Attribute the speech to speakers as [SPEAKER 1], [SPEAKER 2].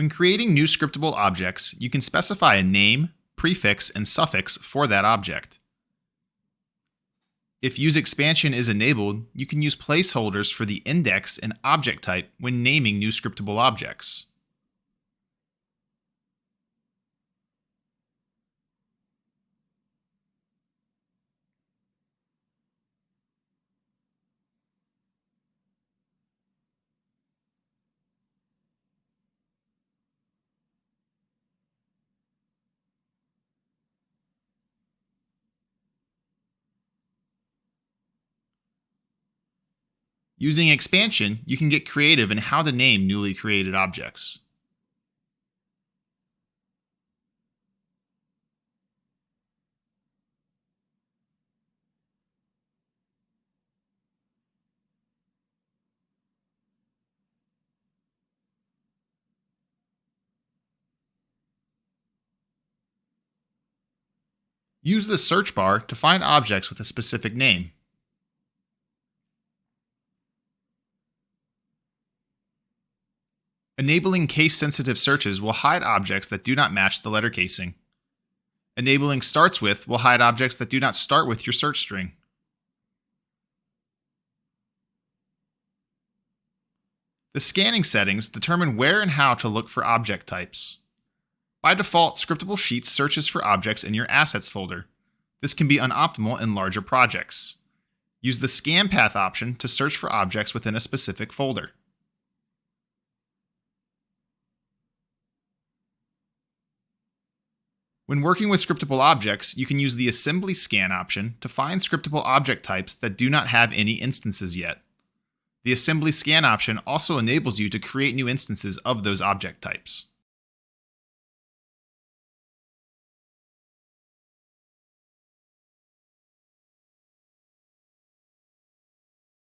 [SPEAKER 1] When creating new scriptable objects, you can specify a name, prefix, and suffix for that object. If use expansion is enabled, you can use placeholders for the index and object type when naming new scriptable objects. Using expansion, you can get creative in how to name newly created objects. Use the search bar to find objects with a specific name. Enabling case-sensitive searches will hide objects that do not match the letter casing. Enabling starts with will hide objects that do not start with your search string. The scanning settings determine where and how to look for object types. By default, Scriptable Sheets searches for objects in your Assets folder. This can be unoptimal in larger projects. Use the Scan Path option to search for objects within a specific folder. When working with scriptable objects, you can use the Assembly Scan option to find scriptable object types that do not have any instances yet. The Assembly Scan option also enables you to create new instances of those object types.